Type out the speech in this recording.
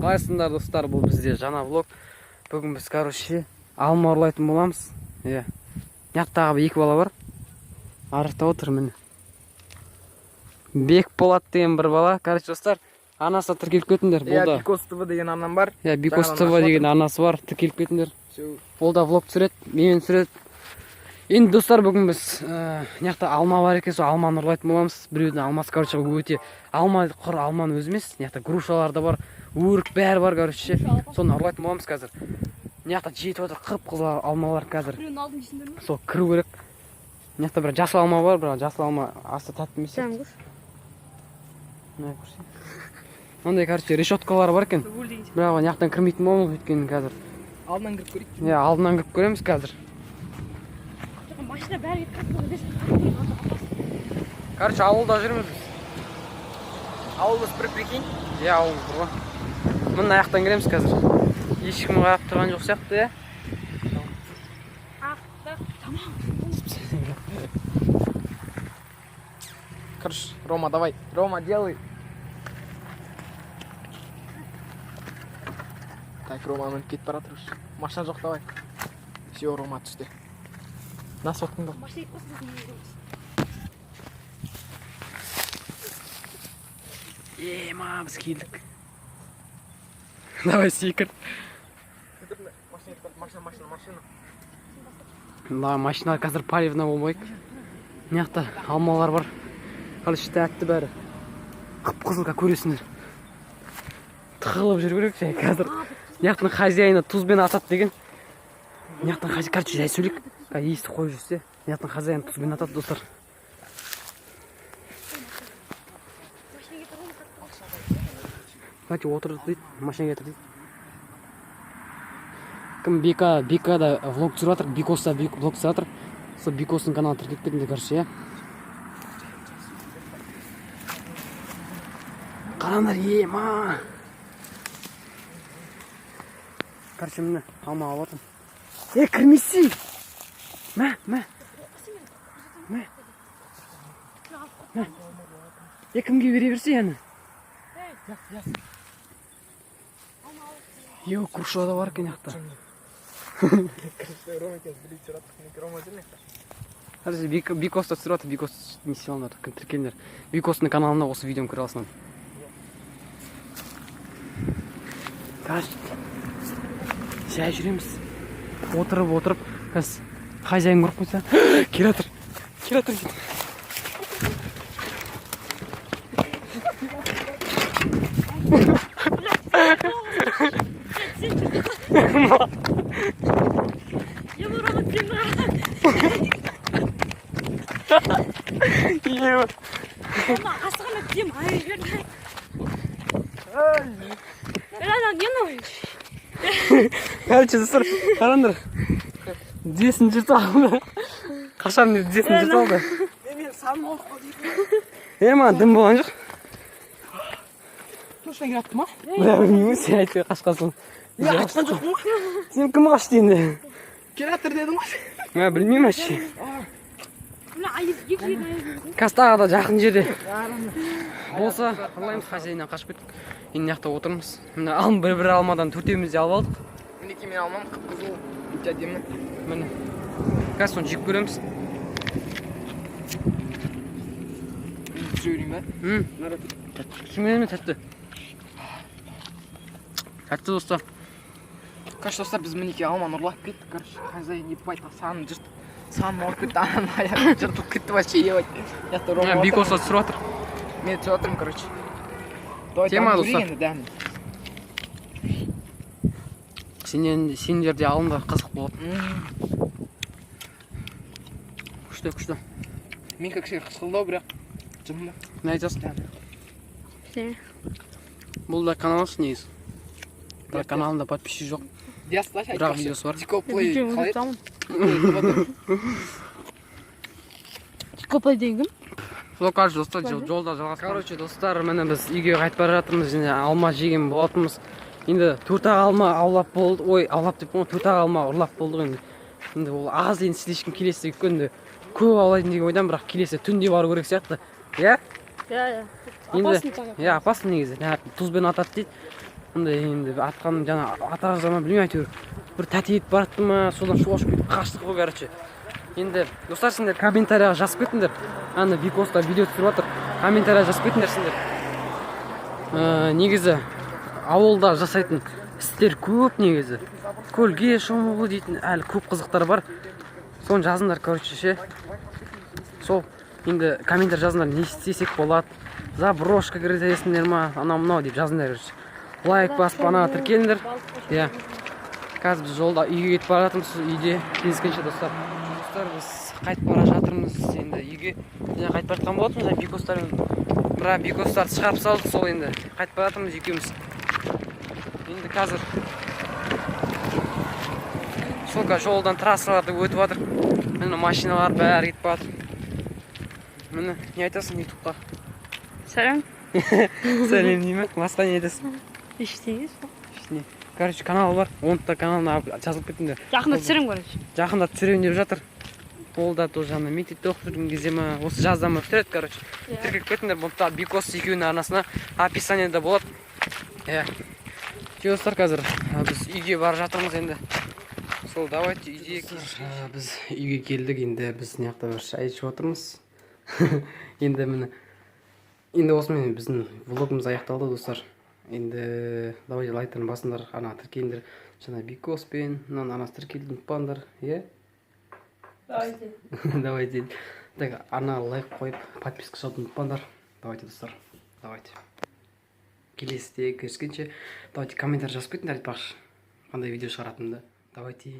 Қалайсыңдар достар, бұл бізде жаңа влог. Бүгін біз, короче, алма ұрлайтын боламыз. Яқтағы екі бала бар. Арықта отыр міне. Бекболат деген бір бала. Короче, достар, анасы тіркеліп кетіңдер. Бикос ТВ деген арнам бар. Бикос ТВ деген арнасы бар. Тіркеліп кетіңдер. Ол да влог түсіреді, менен түсіреді. Енді достар, бүгін біз яқта алма бар екен, сол алманы ұрлайтын боламыз. Біреудің алмасы, короче, өте алма құр алманы өзі емес. Яқта грушалар да бар, өрік бәрі бар, короче. Соны ұрлайтын боламыз қазір. Яқта жетіп отыр қып-қызыл алмалар қазір. Біреуін алдың ішіндер ме? Сол кіру керек. Яқта бір жасыл алма бар, бірақ жасыл алма аса тәтті емес. Ондай, короче, решеткалар бар екен. Бірақ яқтан кірмейтін боламыз өйткені қазір. Алдынан кіріп көрейік. Алдынан кіріп көреміз қазір. Машина бәрі кетіп. Короче, ауылда жүрміз. Ауылымыз бір прикинь. Ауыл бір ғой. Мына аяқтан кіреміз қазір. Ешкім қарап тұрған жоқ сияқты, Короче, Рома, давай. Рома, делай. Так, Рома, мініп кетіп бара тұрыш. Машина жоқ, давай. Все, Рома, түсті. Нас оттың ба? Ма, біз келдік. Давай, секір. Машина қазір палевна болмайық. Мияқта алмалар бар. Қалыш тәтті бәрі. Қып-қызылға көресіңдер. Тығылып жүр керек жай қазір. Мияқтың хозяйны тұзбен атады деген. Мияқтың хозяйны, короче, жай сөйлек. Есті қойып жүрсе. Мияқтың хозяйны тұзбен атады, достар. Кстати, отырды дейді, машина кетір дейді. Кім Бека да влог түсіріп жатыр, Бикос та влог түсіріп жатыр. Сол Бикостың каналы тіркеліп кетіңдер, короче, Қараңдар, ма. Короче, міне, алма алып отырмын. Кірмейсің. Мә. Кімге бере берсе, яны. Күрші да бар екен яқта. Бикос та түсіріп жатыр, Бикос не сеялындар, тіркеліңдер. Бикостың каналында осы видеоны көре аласыңдар. Жай жүреміз. Отырып, қыз хозяйын көріп қойса. Келатыр дейді. Короче, достар, қараңдар. Десін жұрт алды. Қашан десін жұрт алды. Мен саным олып қалды. Ма, дым болған жоқ. Точно келатты ма? Білмеймін, сен айтпай қашқасың. Айтқан жоқ ма? Сен кім қашты енді? Келатыр дедің ма? Білмеймін әші. Кастағада жақын жерде. Болса, ұрлаймыз, хозяйынан қашып кеттік. Енді яқта отырмыз. Бір алмадан төртеуміз де алып алдық. Мінеке мен алмам қып-қызыл өте әдемі. Міне. Қазір соны жеп көреміз. Түсірейін ба? Түсірмейді ме тәтті? Тәтті, достар. Короче, достар, біз мінеке алманы ұрлап кеттік. Короче, хозяйын еп байта санын жұрт. Санын алып кетті, анан аяғы жыртылып кетті вообще ебать. Бикос та түсіріп жатыр. Мен түсіріп жатырмын, короче. Тема, достар. Сендерде алымдар қызық болады. Күшті. Мен кішкене қысқылдау, бірақ жымды. Не айтасың? Бұл да каналсы негізі. Бірақ каналында подписчик жоқ. Бірақ видеосы бар. Дикоплей қалай? Дикоплей деген кім? Сол короче, достар, жолда жалғасқан. Короче, достар, міне біз үйге қайтып бара жатырмыз, және алма жеген болатынбыз. Енді 4 алма аулап болды. Аулап деп қойған, 4 алма ұрлап болдық енді. Енді ол аз енді сіз ешкім келесі күнде көп аулайтын деген ойдан, бірақ келесі түнде бару керек сияқты. Иә? Опасно. Опасно негізі. Тұзбен атады дейді. мындай енді атқаным жана ата жама білмеймін, әйтеуір бір тәте кетіп баратты ма, содан шошып кетіп қаштық қой, короче. Енді достар, сендер комментарияға жазып кетіңдер. Ана Бикоста видео түсіріп жатыр. Комментарияға жазып кетіңдер сендер. Негізі ауылда жасайтын істер көп негізі. Көлге шомылу дейтін әлі көп қызықтар бар. Соны жазыңдар, короче, ше. Сол енді комментар жазыңдар, не істесек болады. Заброшка кіргізесіңдер ма, анау мынау деп жазыңдар, короче. Лайк басып ана тіркеліңдер. Иә. Қазір біз жолда үйге кетіп бара жатырмыз, үйде кездескенше достар. Достар, біз қайтып бара жатырмыз енді үйге. Жаңа қайтып бара жатқан болатынбыз, жаңа Бикостармен. Бірақ Бикостарды шығарып салдық, сол енді қайтып бара жатырмыз екеуміз. Енді қазір сол жолдан трассаларды өтіп жатыр. Міне машиналар бәрі кетіп жатыр. Міне, не айтасың ютубқа? Сәлем. Сәлем деймін, басқа не айтасың? Ештеңе. Короче, канал бар, оны да каналына жазылып кетіңдер. Жақында түсірем, короче. Жақында түсірейін деп жатыр. Ол да тоже ана мектепте оқып жүрген кезде ма, осы жазда ма түсіреді, короче. Тіркеліп кетіңдер, бұнда Бикос екеуінің арнасына описаниеда болады. Иә. Достар, қазір біз үйге бара жатырмыз енді. Сол, давайте үйге келдік. Біз үйге келдік, енді біз неқта бір шай ішіп отырмыз. Енді осымен біздің влогымыз аяқталды, достар. Енді давайте лайктарын басыңдар, ана тіркеліңдер. Жаңа Бикоспен, анасы тіркелді, ұмытпаңдар, иә? Давайте. Давайте. Так, ана лайк қойып, подписка жасауды ұмытпаңдар. Давайте, достар. Давайте. Келесіде көріскенше, давайте комментарий жазып кетіңдер, айтпақшы. Қандай видео шығаратынымды. Давайте.